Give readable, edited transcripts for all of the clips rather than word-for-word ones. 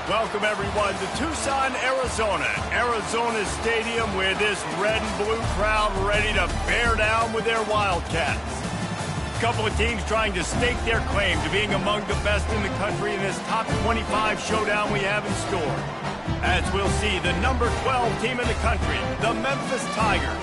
Welcome, everyone, to Tucson, Arizona. Arizona Stadium with this red and blue crowd ready to bear down with their Wildcats. A couple of teams trying to stake their claim to being among the best in the country in this top 25 showdown we have in store. As we'll see, the number 12 team in the country, the Memphis Tigers,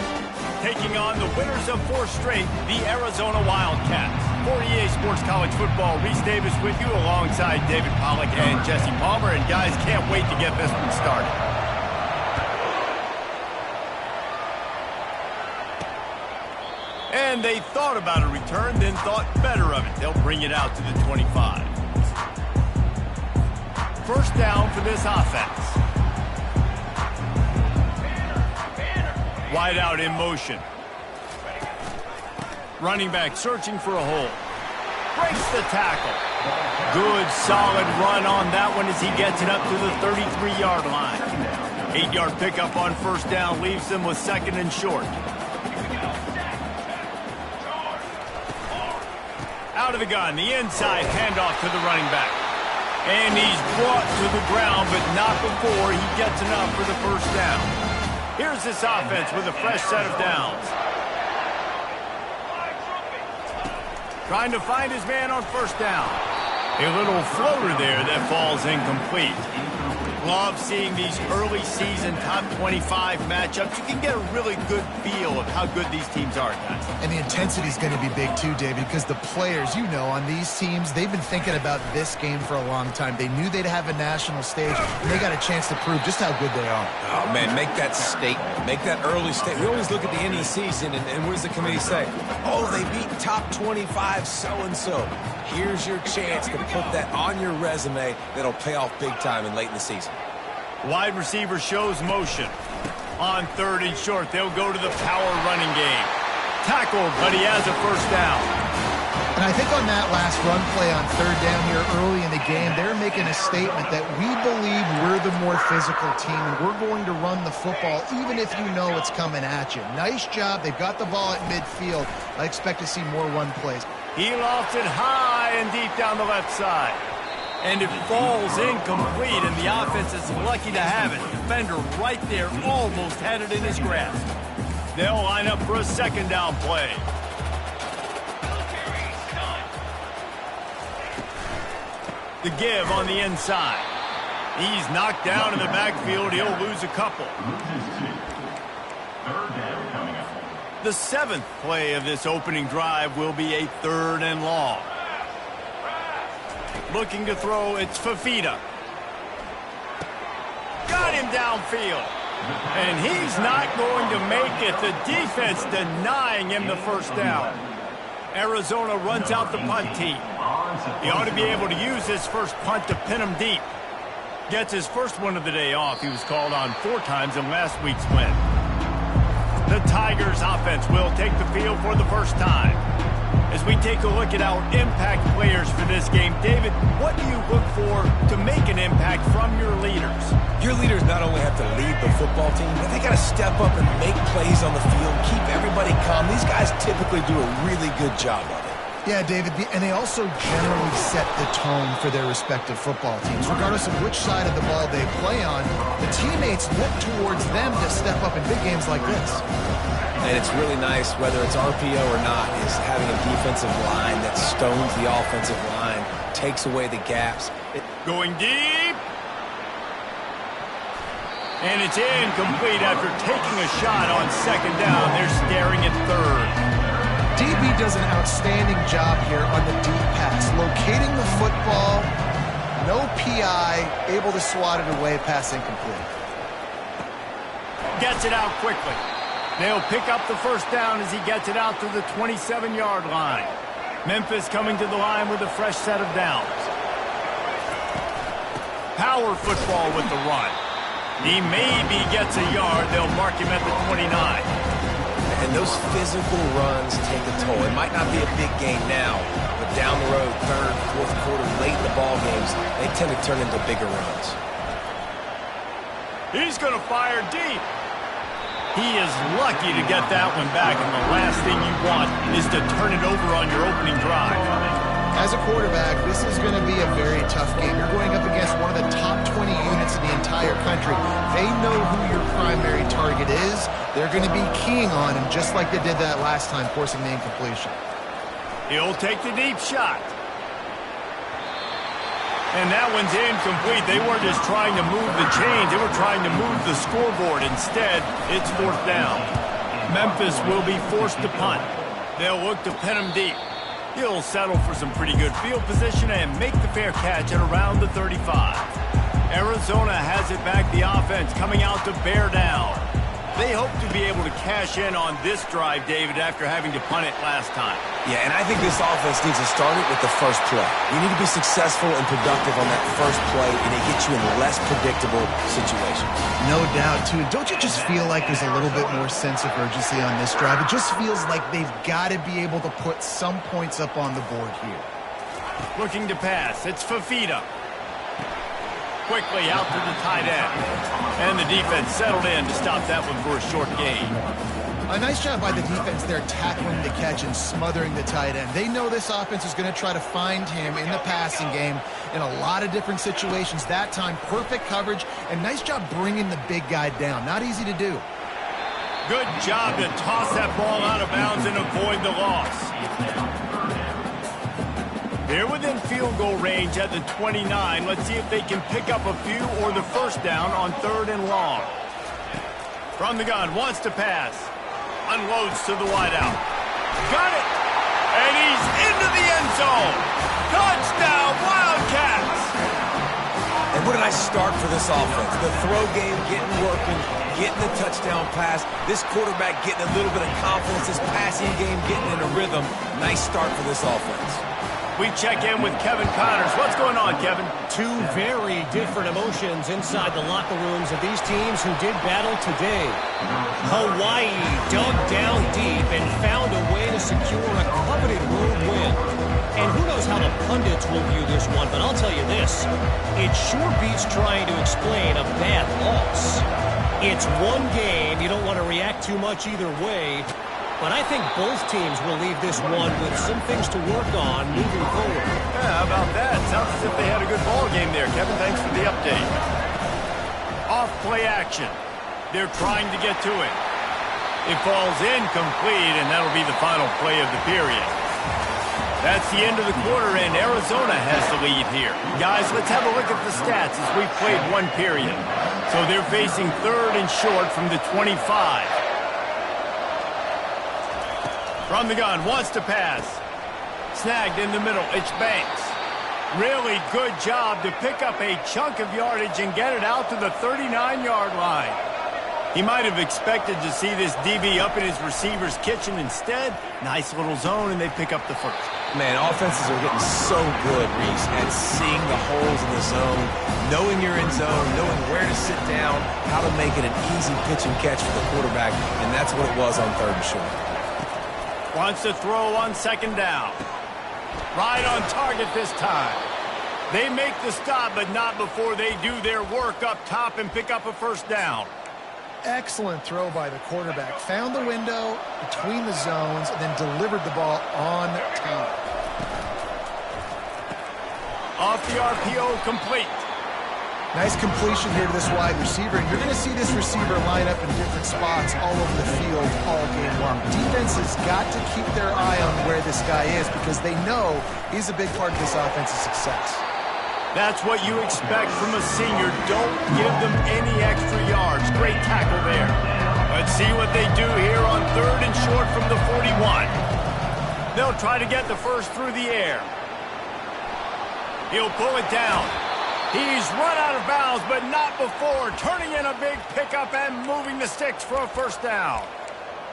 taking on the winners of 4 straight, the Arizona Wildcats. For EA Sports College Football, Reese Davis with you alongside David Pollack and Jesse Palmer. And guys, can't wait to get this one started. And they thought about a return, then thought better of it. They'll bring it out to the 25. First down for this offense. Wide out in motion. Running back searching for a hole. Breaks the tackle. Good, solid run on that one as he gets it up to the 33-yard line. 8-yard pickup on first down leaves them with second and short. Out of the gun, the inside handoff to the running back. And he's brought to the ground, but not before he gets enough for the first down. Here's this offense with a fresh set of downs. Trying to find his man on first down. A little floater there that falls incomplete. Love seeing these early season top 25 matchups. You can get a really good feel of how good these teams are, guys. And the intensity is going to be big too, David, because the players, you know, on these teams, they've been thinking about this game for a long time. They knew they'd have a national stage, and they got a chance to prove just how good they are. Oh, man, make that statement. Make that early statement. We always look at the end of the season, and what does the committee say? Oh, they beat top 25 so-and-so. Here's your chance to put that on your resume that'll pay off big time and late in the season. Wide receiver shows motion. On third and short, they'll go to the power running game. Tackled, but he has a first down. And I think on that last run play on third down here early in the game, they're making a statement that we believe we're the more physical team, and we're going to run the football even if you know it's coming at you. Nice job. They've got the ball at midfield. I expect to see more run plays. He lofted high and deep down the left side. And it falls incomplete, and the offense is lucky to have it. Defender right there almost had it in his grasp. They'll line up for a second down play. The give on the inside. He's knocked down in the backfield. He'll lose a couple. The 7th play of this opening drive will be a 3rd and long. Looking to throw, it's Fafita. Got him downfield. And he's not going to make it. The defense denying him the first down. Arizona runs out the punt team. He ought to be able to use this first punt to pin him deep. Gets his first one of the day off. He was called on 4 times in last week's win. The Tigers offense will take the field for the first time. As we take a look at our impact players for this game, David, what do you look for to make an impact from your leaders? Your leaders not only have to lead the football team, but they got to step up and make plays on the field, keep everybody calm. These guys typically do a really good job of it. Yeah, David, and they also generally set the tone for their respective football teams. Regardless of which side of the ball they play on, the teammates look towards them to step up in big games like this. And it's really nice, whether it's RPO or not, is having a defensive line that stones the offensive line, takes away the gaps. Going deep. And it's incomplete after taking a shot on second down. They're staring at third. DB does an outstanding job here on the deep pass, locating the football, no PI, able to swat it away, pass incomplete. Gets it out quickly. They'll pick up the first down as he gets it out to the 27-yard line. Memphis coming to the line with a fresh set of downs. Power football with the run. He maybe gets a yard. They'll mark him at the 29. And those physical runs take a toll. It might not be a big game now, but down the road, 3rd, 4th quarter, late in the ball games, they tend to turn into bigger runs. He's going to fire deep. He is lucky to get that one back, and the last thing you want is to turn it over on your opening drive. As a quarterback, this is going to be a very tough game. You're going up against one of the top 20 units in the entire country. They know who your primary target is. They're going to be keying on him just like they did that last time, forcing the incompletion. He'll take the deep shot. And that one's incomplete. They weren't just trying to move the chains. They were trying to move the scoreboard. Instead, it's fourth down. Memphis will be forced to punt. They'll look to pin him deep. He'll settle for some pretty good field position and make the fair catch at around the 35. Arizona has it back, the offense coming out to bear down. They hope to be able to cash in on this drive, David, after having to punt it last time. Yeah, and I think this offense needs to start it with the first play. You need to be successful and productive on that first play, and it gets you in less predictable situations. No doubt, too. Don't you just feel like there's a little bit more sense of urgency on this drive? It just feels like they've got to be able to put some points up on the board here. Looking to pass. It's Fafita. Quickly out to the tight end. And the defense settled in to stop that one for a short gain. A nice job by the defense there tackling the catch and smothering the tight end. They know this offense is going to try to find him in the passing game in a lot of different situations. That time, perfect coverage, and nice job bringing the big guy down. Not easy to do. Good job to toss that ball out of bounds and avoid the loss. They're within field goal range at the 29. Let's see if they can pick up a few or the first down on 3rd and long. From the gun, wants to pass. Unloads to the wideout. Got it! And he's into the end zone. Touchdown, Wildcats! And what a nice start for this offense. The throw game getting working, getting the touchdown pass. This quarterback getting a little bit of confidence. This passing game getting in a rhythm. Nice start for this offense. We check in with Kevin Connors. What's going on, Kevin? Two very different emotions inside the locker rooms of these teams who did battle today. Hawaii dug down deep and found a way to secure a coveted road win. And who knows how the pundits will view this one, but I'll tell you this. It sure beats trying to explain a bad loss. It's one game. You don't want to react too much either way. But I think both teams will leave this one with some things to work on moving forward. Yeah, how about that? Sounds as if they had a good ball game there. Kevin, thanks for the update. Off play action. They're trying to get to it. It falls incomplete, and that'll be the final play of the period. That's the end of the quarter, and Arizona has the lead here. Guys, let's have a look at the stats as we've played one period. So they're facing 3rd and short from the 25. From the gun, wants to pass. Snagged in the middle, it's Banks. Really good job to pick up a chunk of yardage and get it out to the 39-yard line. He might have expected to see this DB up in his receiver's kitchen. Instead, nice little zone, and they pick up the first. Man, offenses are getting so good, Reese, at seeing the holes in the zone, knowing you're in zone, knowing where to sit down, how to make it an easy pitch and catch for the quarterback, and that's what it was on 3rd and short. Wants to throw on 2nd down. Right on target this time. They make the stop, but not before they do their work up top and pick up a first down. Excellent throw by the quarterback. Found the window between the zones and then delivered the ball on time. Off the RPO, complete. Nice completion here to this wide receiver. And you're going to see this receiver line up in different spots all over the field all game long. Defense has got to keep their eye on where this guy is because they know he's a big part of this offense's success. That's what you expect from a senior. Don't give them any extra yards. Great tackle there. Let's see what they do here on 3rd and short from the 41. They'll try to get the first through the air. He'll pull it down. He's run out of bounds, but not before turning in a big pickup and moving the sticks for a first down.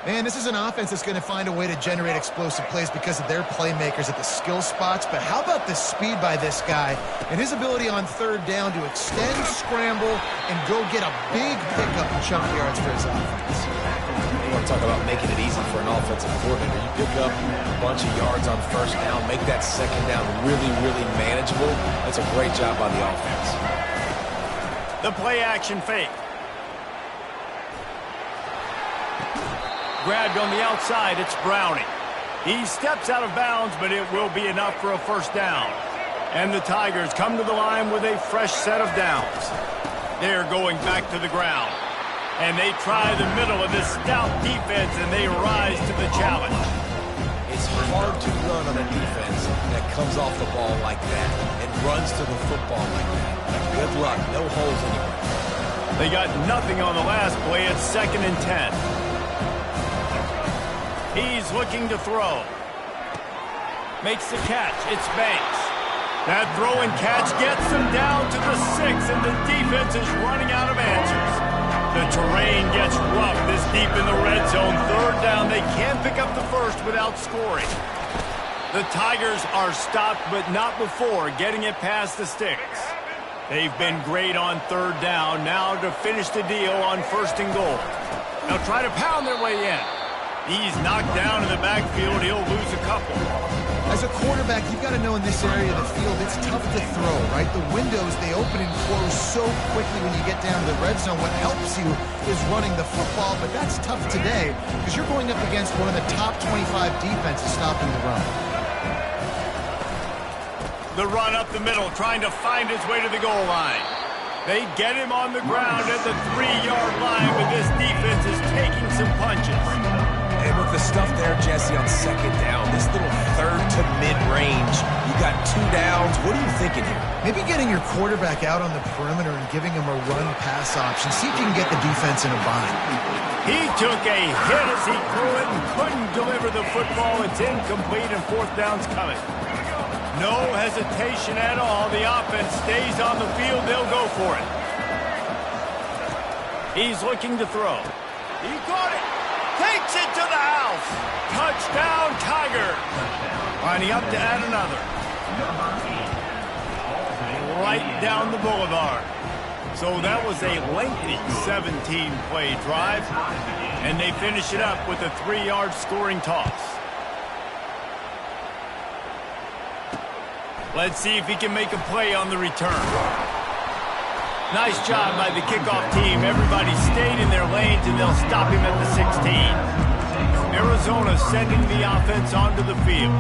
Man, this is an offense that's going to find a way to generate explosive plays because of their playmakers at the skill spots. But how about the speed by this guy and his ability on 3rd down to extend, scramble, and go get a big pickup and chunk yards for his offense. You want to talk about making it easy for an offensive coordinator. You pick up a bunch of yards on 1st down, make that 2nd down really, really manageable. That's a great job by the offense. The play action fake. Grabbed on the outside, it's Browning. He steps out of bounds, but it will be enough for a first down. And the Tigers come to the line with a fresh set of downs. They're going back to the ground. And they try the middle of this stout defense, and they rise to the challenge. It's hard to run on a defense that comes off the ball like that and runs to the football like that. Good luck. No holes anywhere. They got nothing on the last play. It's 2nd and 10. He's looking to throw. Makes the catch. It's Banks. That throw and catch gets them down to the 6, and the defense is running out of answers. The terrain gets rough this deep in the red zone. 3rd down. They can't pick up the first without scoring. The Tigers are stopped, but not before getting it past the sticks. They've been great on 3rd down. Now to finish the deal on 1st and goal. They'll try to pound their way in. He's knocked down in the backfield. He'll lose a couple. As a quarterback, you've got to know in this area of the field, it's tough to throw, right? The windows, they open and close so quickly when you get down to the red zone. What helps you is running the football, but that's tough today because you're going up against one of the top 25 defenses stopping the run. The run up the middle, trying to find his way to the goal line. They get him on the ground at the 3-yard line, but this defense is taking some punches. And with the stuff there, Jesse, on 2nd down, this little 3rd to mid-range, you got 2 downs. What are you thinking here? Maybe getting your quarterback out on the perimeter and giving him a run-pass option. See if you can get the defense in a bind. He took a hit as he threw it and couldn't deliver the football. It's incomplete, and 4th down's coming. No hesitation at all. The offense stays on the field. They'll go for it. He's looking to throw. He caught it. Takes it to the house. Touchdown, Tiger. Lining up to add another. Right down the boulevard. So that was a lengthy 17-play drive. And they finish it up with a 3-yard scoring toss. Let's see if he can make a play on the return. Nice job by the kickoff team. Everybody stayed in their lanes, and they'll stop him at the 16. Arizona sending the offense onto the field.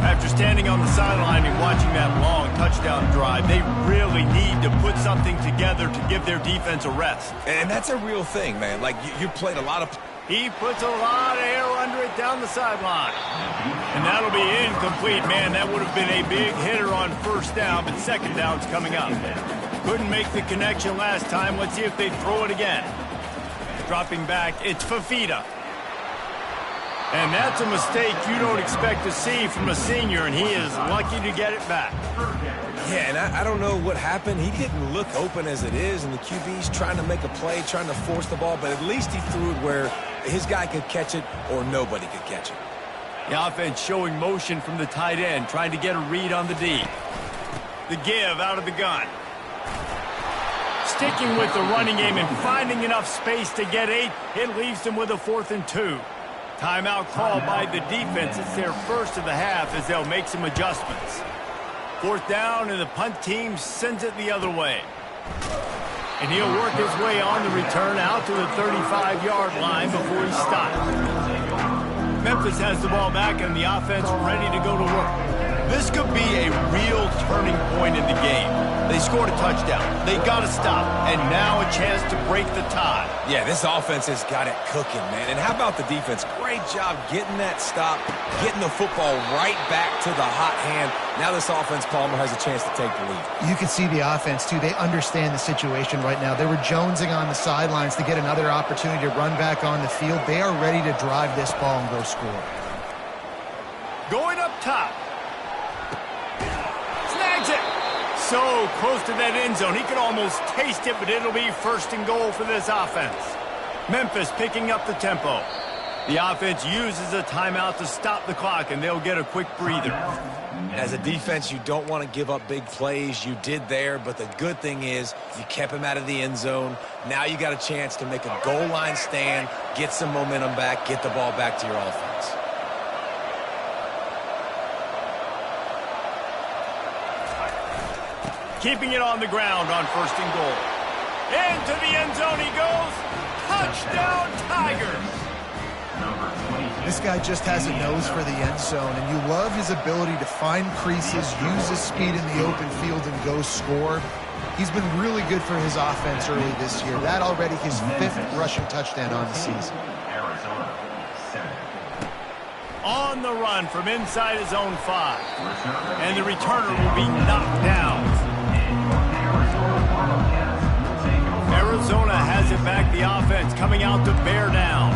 After standing on the sideline and watching that long touchdown drive, they really need to put something together to give their defense a rest. And that's a real thing, man. Like, you played a lot of... He puts a lot of air under it down the sideline. And that'll be incomplete, man. That would have been a big hitter on 1st down, but 2nd down's coming up. Couldn't make the connection last time. Let's see if they throw it again. Dropping back, it's Fafita. And that's a mistake you don't expect to see from a senior, and he is lucky to get it back. Yeah, and I don't know what happened. He didn't look open as it is, and the QB's trying to make a play, trying to force the ball, but at least he threw it where his guy could catch it or nobody could catch it. The offense showing motion from the tight end, trying to get a read on the D. The give out of the gun. Sticking with the running game and finding enough space to get 8, it leaves them with a 4th and 2. Timeout called by the defense. It's their first of the half as they'll make some adjustments. 4th down, and the punt team sends it the other way. And he'll work his way on the return out to the 35-yard line before he stops. Memphis has the ball back and the offense ready to go to work. This could be a real turning point in the game. They scored a touchdown. They got to stop. And now a chance to break the tie. Yeah, this offense has got it cooking, man. And how about the defense? Great job getting that stop, getting the football right back to the hot hand. Now this offense, Palmer, has a chance to take the lead. You can see the offense, too. They understand the situation right now. They were jonesing on the sidelines to get another opportunity to run back on the field. They are ready to drive this ball and go score. Going up top. Snags it. So close to that end zone. He could almost taste it, but it'll be 1st and goal for this offense. Memphis picking up the tempo. The offense uses a timeout to stop the clock, and they'll get a quick breather. As a defense, you don't want to give up big plays. You did there, but the good thing is you kept him out of the end zone. Now you got a chance to make a goal line stand, get some momentum back, get the ball back to your offense. Keeping it on the ground on 1st and goal. Into the end zone he goes. Touchdown, Tigers. This guy just has a nose for the end zone, and you love his ability to find creases, use his speed in the open field, and go score. He's been really good for his offense early this year. That already his 5th rushing touchdown on the season. On the run from inside his own 5. And the returner will be knocked down. Arizona has it back, the offense coming out to bear down.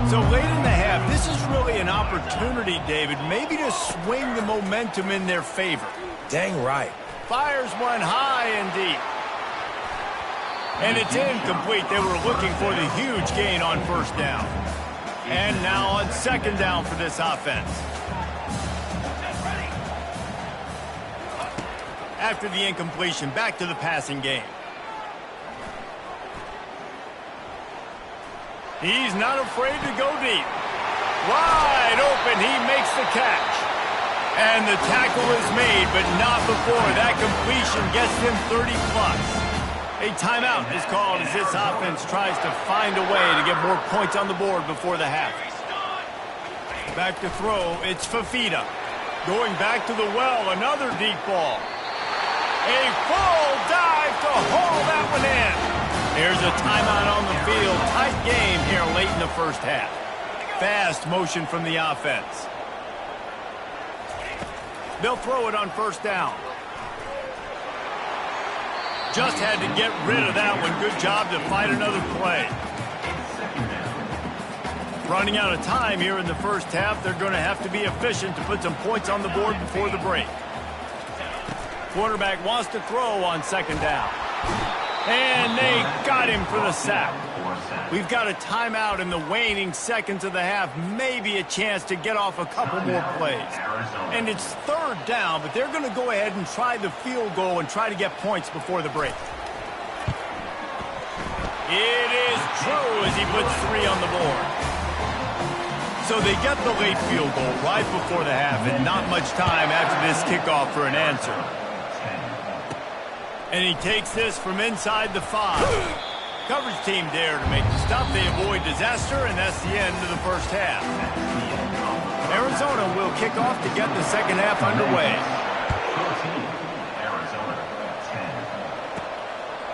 So late in the half, this is really an opportunity, David, maybe to swing the momentum in their favor. Dang right. Fires one high and deep. And it's incomplete. They were looking for the huge gain on first down. And now on second down for this offense. After the incompletion, back to the passing game. He's not afraid to go deep. Wide open, he makes the catch. And the tackle is made, but not before that completion gets him 30-plus. A timeout is called as this offense tries to find a way to get more points on the board before the half. Back to throw, it's Fafita. Going back to the well, another deep ball. A full dive to haul that one in. There's a timeout on the field. Tight game here late in the first half. Fast motion from the offense. They'll throw it on first down. Just had to get rid of that one. Good job to fight another play. Running out of time here in the first half. They're going to have to be efficient to put some points on the board before the break. Quarterback wants to throw on second down. And they got him for the sack. We've got a timeout in the waning seconds of the half. Maybe a chance to get off a couple more plays. And it's third down, but they're going to go ahead and try the field goal and try to get points before the break. It is true as he puts 3 on the board. So they get the late field goal right before the half, and not much time after this kickoff for an answer. And he takes this from inside the 5. Coverage team there to make the stop. They avoid disaster, and that's the end of the first half. Arizona will kick off to get the second half underway.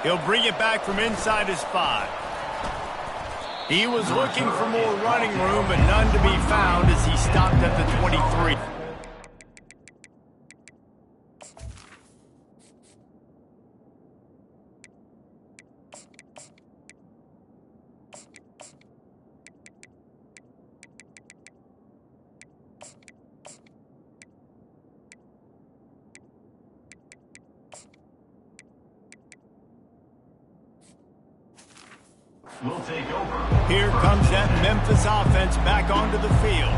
He'll bring it back from inside his 5. He was looking for more running room, but none to be found as he stopped at the 23. Here comes that Memphis offense back onto the field.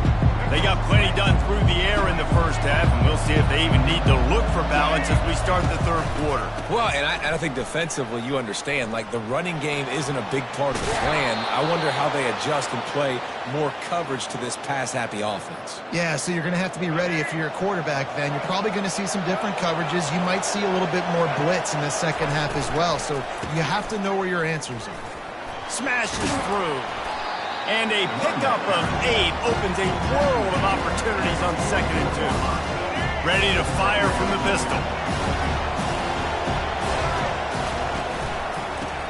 They got plenty done through the air in the first half, and we'll see if they even need to look for balance as we start the third quarter. Well, and I think defensively, you understand, like the running game isn't a big part of the plan. I wonder how they adjust and play more coverage to this pass-happy offense. Yeah, so you're going to have to be ready if you're a quarterback then. You're probably going to see some different coverages. You might see a little bit more blitz in the second half as well, so you have to know where your answers are. Smashes through. And a pickup of 8 opens a world of opportunities on 2nd and 2. Ready to fire from the pistol.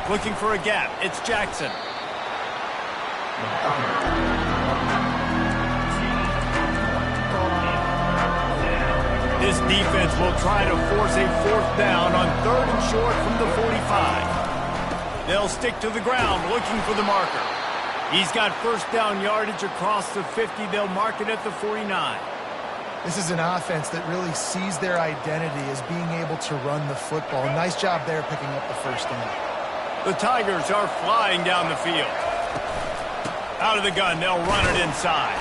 Looking for a gap. It's Jackson. This defense will try to force a 4th down on 3rd and short from the 45. They'll stick to the ground looking for the marker. He's got first down yardage across the 50. They'll mark it at the 49. This is an offense that really sees their identity as being able to run the football. Nice job there picking up the first down. The Tigers are flying down the field. Out of the gun, they'll run it inside.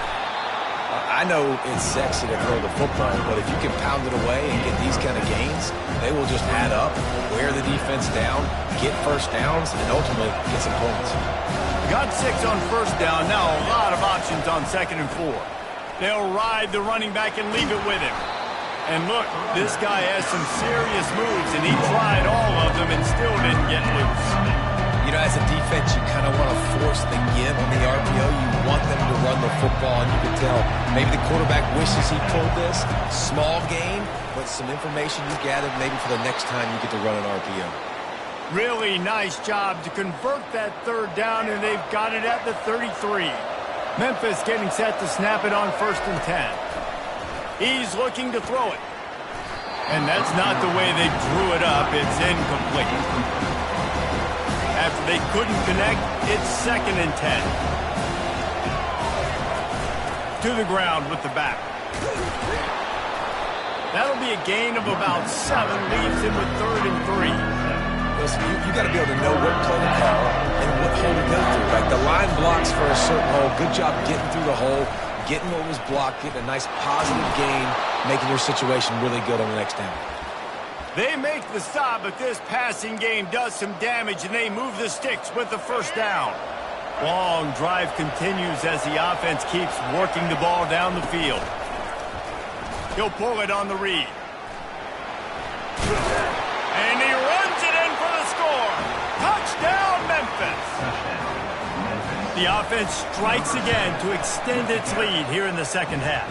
I know it's sexy to throw the football, but if you can pound it away and get these kind of gains, they will just add up, wear the defense down, get first downs, and ultimately get some points. Got 6 on first down. Now a lot of options on 2nd and 4. They'll ride the running back and leave it with him. And look, this guy has some serious moves, and he tried all of them and still didn't get loose. You know, as a defense, you kind of want to force the give on the RPO. You want them to run run the football, and you can tell maybe the quarterback wishes he pulled this. Small gain, but some information you gathered maybe for the next time you get to run an RPO. Really nice job to convert that third down, and they've got it at the 33. Memphis getting set to snap it on 1st and 10. He's looking to throw it. And that's not the way they drew it up. It's incomplete. After they couldn't connect, it's 2nd and 10. To the ground with the back. That'll be a gain of about 7, leaves him with 3rd and 3. Listen, you got to be able to know what play to call and what hole to go through. Like the line blocks for a certain hole. Good job getting through the hole, getting what was blocked, getting a nice positive gain, making your situation really good on the next down. They make the stop, but this passing game does some damage, and they move the sticks with the 1st down. Long drive continues as the offense keeps working the ball down the field. He'll pull it on the read. And he runs it in for the score. Touchdown, Memphis. The offense strikes again to extend its lead here in the 2nd half.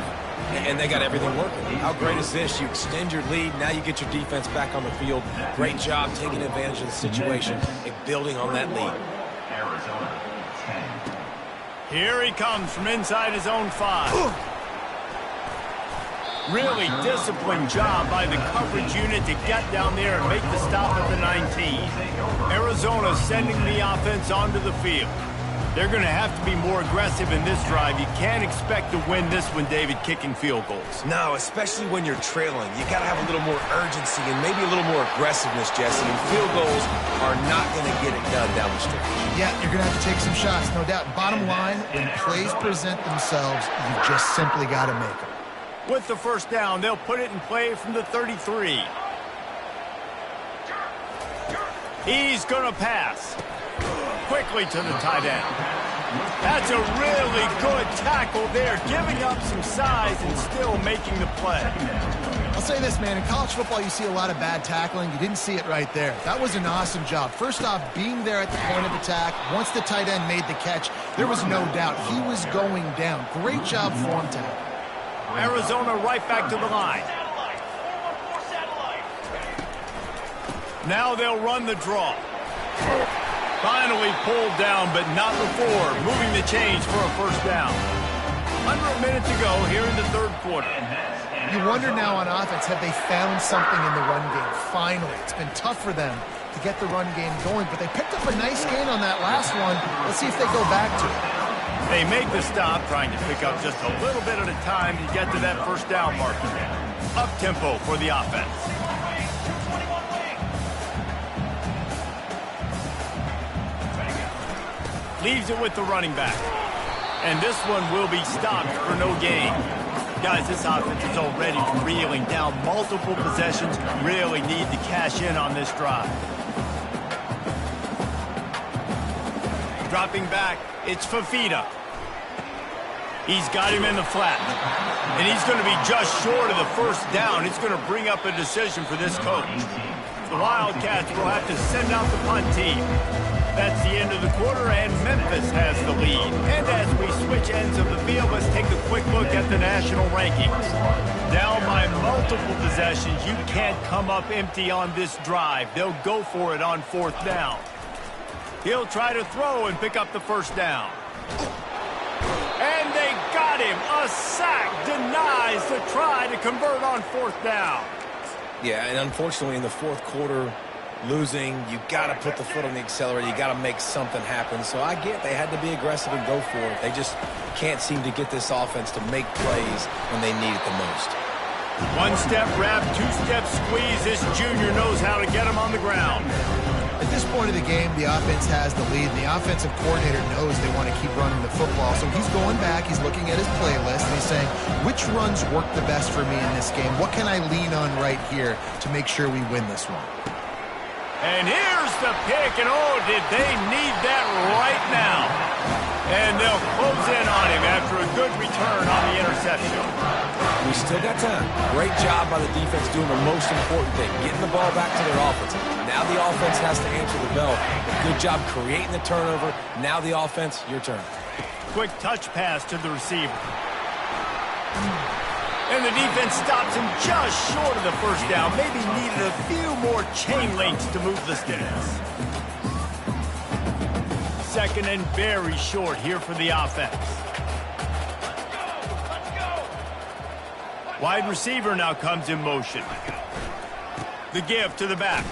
And they got everything working. How great is this? You extend your lead. Now you get your defense back on the field. Great job taking advantage of the situation and building on that lead. Here he comes from inside his own 5. Really disciplined job by the coverage unit to get down there and make the stop at the 19. Arizona sending the offense onto the field. They're going to have to be more aggressive in this drive. You can't expect to win this one, David, kicking field goals. No, especially when you're trailing. You got to have a little more urgency and maybe a little more aggressiveness, Jesse. And field goals are not going to get it done down the stretch. Yeah, you're going to have to take some shots, no doubt. Bottom line, when plays present themselves, you just simply got to make them. With the 1st down, they'll put it in play from the 33. He's going to pass. Quickly to the tight end. That's a really good tackle there, giving up some size and still making the play. I'll say this, man. In college football, you see a lot of bad tackling. You didn't see it right there. That was an awesome job. First off, being there at the point of attack. Once the tight end made the catch, there was no doubt he was going down. Great job form tackle. Arizona right back to the line. Now they'll run the draw. Finally pulled down, but not before moving the chains for a 1st down. Under a minute to go here in the 3rd quarter. You wonder now on offense, have they found something in the run game? Finally. It's been tough for them to get the run game going, but they picked up a nice gain on that last one. Let's see if they go back to it. They make the stop, trying to pick up just a little bit at a time to get to that 1st down marker. Up-tempo for the offense. Leaves it with the running back. And this one will be stopped for no gain. Guys, this offense is already reeling down multiple possessions. Really need to cash in on this drive. Dropping back, it's Fafita. He's got him in the flat. And he's going to be just short of the 1st down. It's going to bring up a decision for this coach. The Wildcats will have to send out the punt team. That's the end of the quarter, and Memphis has the lead. And as we switch ends of the field, let's take a quick look at the national rankings. Down by multiple possessions, you can't come up empty on this drive. They'll go for it on 4th down. He'll try to throw and pick up the 1st down. And they got him. A sack denies the try to convert on 4th down. Yeah, and unfortunately in the 4th quarter, losing, you got to put the foot on the accelerator. You got to make something happen. So I get they had to be aggressive and go for it. They just can't seem to get this offense to make plays when they need it the most. 1-step wrap, 2-step squeeze. This junior knows how to get him on the ground. At this point of the game, the offense has the lead, and the offensive coordinator knows they want to keep running the football. So he's going back, he's looking at his playlist, and he's saying, which runs work the best for me in this game? What can I lean on right here to make sure we win this one? And here's the pick, and oh, did they need that right now. And they'll close in on him after a good return on the interception. We still got time. Great job by the defense doing the most important thing, getting the ball back to their offense. Now the offense has to answer the bell. Good job creating the turnover. Now the offense, your turn. quick touch pass to the receiver. And the defense stops him just short of the first down. Maybe needed a few more chain links to move the sticks. Second and very short here for the offense. Wide receiver now comes in motion. The give to the back.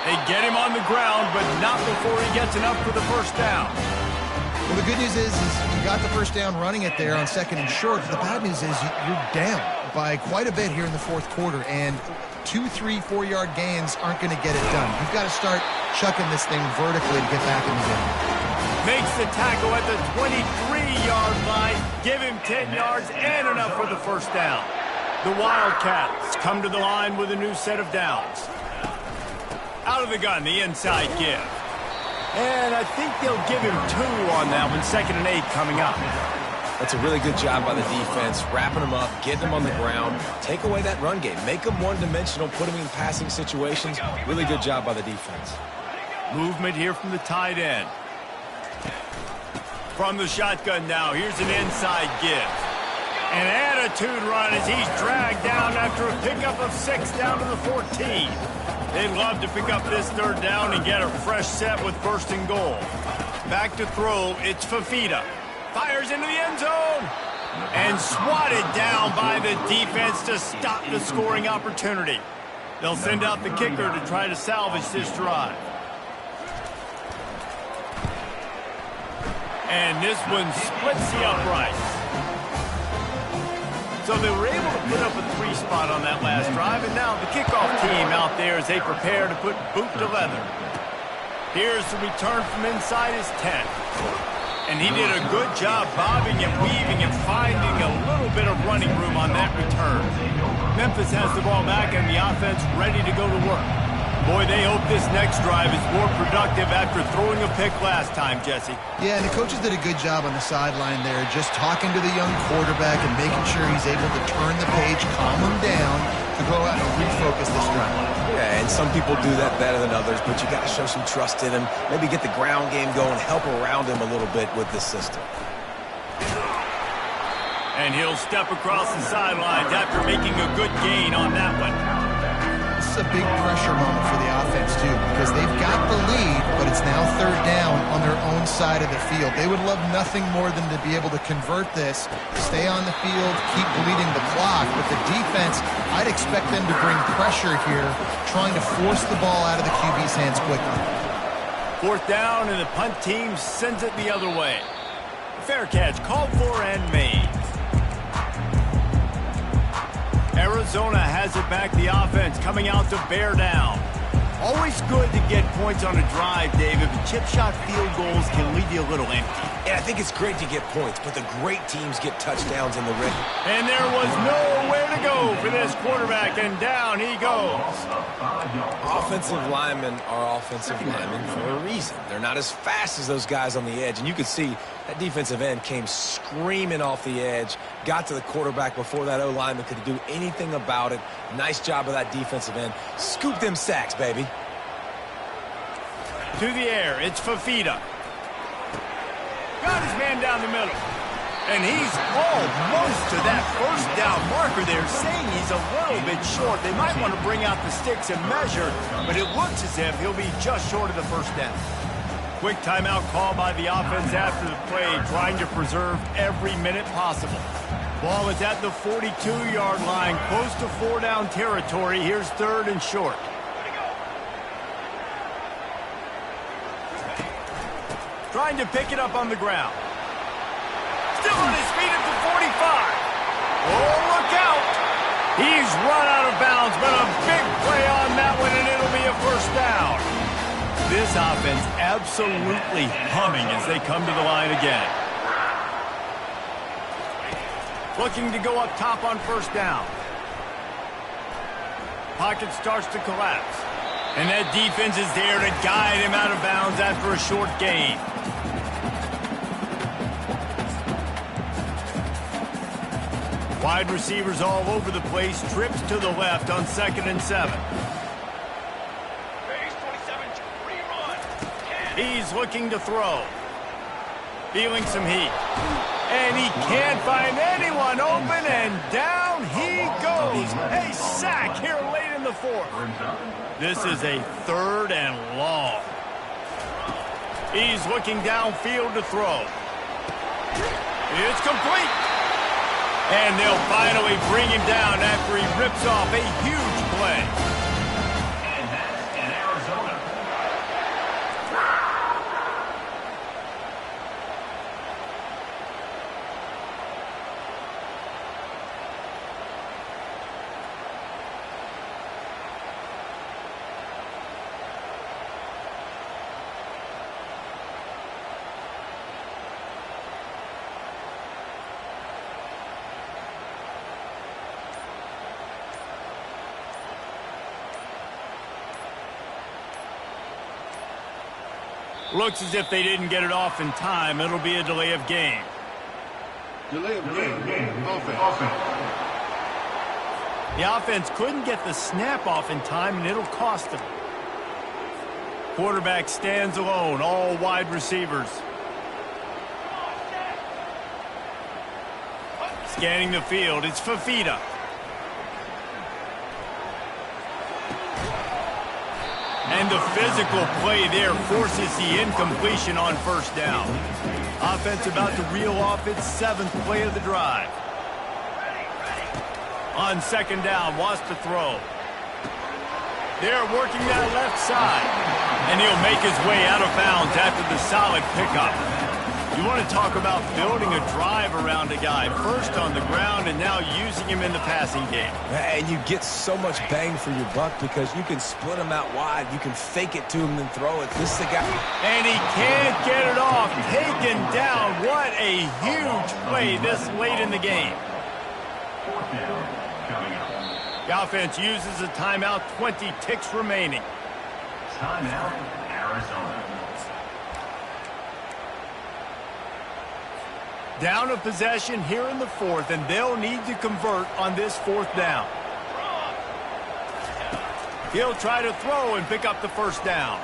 They get him on the ground, but not before he gets enough for the first down. Well, the good news is you got the first down running it there on second and short. The bad news is you're down by quite a bit here in the fourth quarter, and 2, 3, 4-yard gains aren't going to get it done. You've got to start chucking this thing vertically to get back in the game. Makes the tackle at the 23-yard line. Give him 10 yards and enough for the first down. The Wildcats come to the line with a new set of downs. Out of the gun, the inside give. And I think they'll give him 2 on that one. 2nd and 8 coming up. That's a really good job by the defense, wrapping them up, getting them on the ground, take away that run game, make them one-dimensional, put them in passing situations. Really good job by the defense. Movement here from the tight end. From the shotgun now, here's an inside give. An attitude run as he's dragged down after a pickup of 6 down to the 14. They'd love to pick up this third down and get a fresh set with first and goal. Back to throw, it's Fafita. Fires into the end zone. And swatted down by the defense to stop the scoring opportunity. They'll send out the kicker to try to salvage this drive. And this one splits the uprights. So they were able to put up a 3 spot on that last drive, and now the kickoff team out there as they prepare to put boot to leather. Here's the return from inside his 10. And he did a good job bobbing and weaving and finding a little bit of running room on that return. Memphis has the ball back and the offense ready to go to work. Boy, they hope this next drive is more productive after throwing a pick last time, Jesse. Yeah, and the coaches did a good job on the sideline there, just talking to the young quarterback and making sure he's able to turn the page, calm him down, to go out and refocus this drive. Yeah, and some people do that better than others, but you got to show some trust in him, maybe get the ground game going, help around him a little bit with this system. And he'll step across the sidelines after making a good gain on that one. This is a big pressure moment for the offense, too, because they've got the lead, but it's now third down on their own side of the field. They would love nothing more than to be able to convert this, stay on the field, keep bleeding the clock. But the defense, I'd expect them to bring pressure here, trying to force the ball out of the QB's hands quickly. Fourth down, and the punt team sends it the other way. Fair catch called for and made. Arizona has it back, the offense coming out to bear down. Always good to get points on a drive, David, but chip shot field goals can leave you a little empty. Yeah, I think it's great to get points, but the great teams get touchdowns in the red. And there was nowhere to go for this quarterback, and down he goes. Offensive linemen are offensive linemen for a reason. They're not as fast as those guys on the edge, and you could see that defensive end came screaming off the edge, got to the quarterback before that O-lineman could do anything about it. Nice job of that defensive end. Scoop them sacks, baby. To the air, it's Fafita. Got his man down the middle. And he's almost to that first down marker there, saying he's a little bit short. They might want to bring out the sticks and measure, but it looks as if he'll be just short of the first down. Quick timeout call by the offense after the play, trying to preserve every minute possible. Ball is at the 42-yard line, close to 4-down territory. Here's third and short. Trying to pick it up on the ground. Still on his feet at the 45. Oh, look out. He's run out of bounds, but a big play on that one, and it'll be a first down. This offense absolutely humming as they come to the line again. Looking to go up top on first down. Pocket starts to collapse. And that defense is there to guide him out of bounds after a short gain. Wide receivers all over the place. Trips to the left on 2nd and 7. He's looking to throw. Feeling some heat. And he can't find anyone open, and down he goes. A sack here late in the fourth. This is a 3rd and long. He's looking downfield to throw. It's complete. And they'll finally bring him down after he rips off a huge play. And that's in Arizona. Looks as if they didn't get it off in time. It'll be a delay of game. Delay of game. Offense. The offense couldn't get the snap off in time, and it'll cost them. Quarterback stands alone, all wide receivers. Scanning the field, it's Fafita. And the physical play there forces the incompletion on first down. Offense about to reel off its 7th play of the drive. On 2nd down, wants to throw. They're working that left side. And he'll make his way out of bounds after the solid pickup. You want to talk about building a drive around a guy. First on the ground and now using him in the passing game. And you get so much bang for your buck because you can split him out wide. You can fake it to him and throw it. This is the guy. And he can't get it off. Taken down. What a huge play this late in the game. 4th down coming up. The offense uses a timeout. 20 ticks remaining. Timeout, Arizona. Down a possession here in the 4th, and they'll need to convert on this 4th down. He'll try to throw and pick up the 1st down.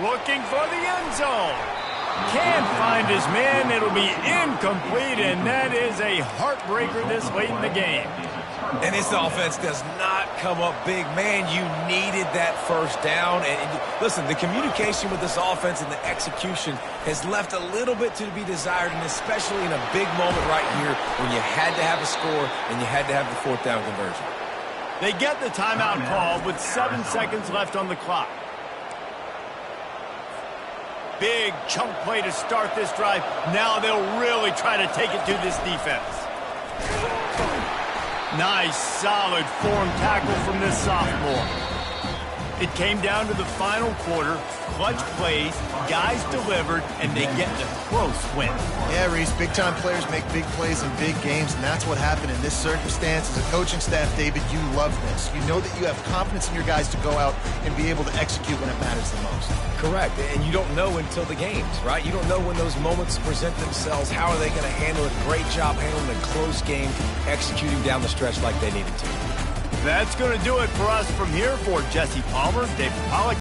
Looking for the end zone. Can't find his man. It'll be incomplete, and that is a heartbreaker this late in the game. And this offense does not come up big. Man, you needed that 1st down. And listen, the communication with this offense and the execution has left a little bit to be desired, and especially in a big moment right here when you had to have a score and you had to have the 4th down conversion. They get the timeout call with 7 seconds left on the clock. Big chunk play to start this drive. Now they'll really try to take it to this defense. Nice, solid form tackle from this sophomore. It came down to the final quarter. Clutch plays, guys delivered, and they get the close win. Yeah, Reese, big-time players make big plays in big games, and that's what happened in this circumstance. As a coaching staff, David, you love this. You know that you have confidence in your guys to go out and be able to execute when it matters the most. Correct, and you don't know until the games, right? You don't know when those moments present themselves. How are they going to handle it? Great job handling a close game, executing down the stretch like they needed to. That's going to do it for us from here. For Jesse Palmer, David Pollack.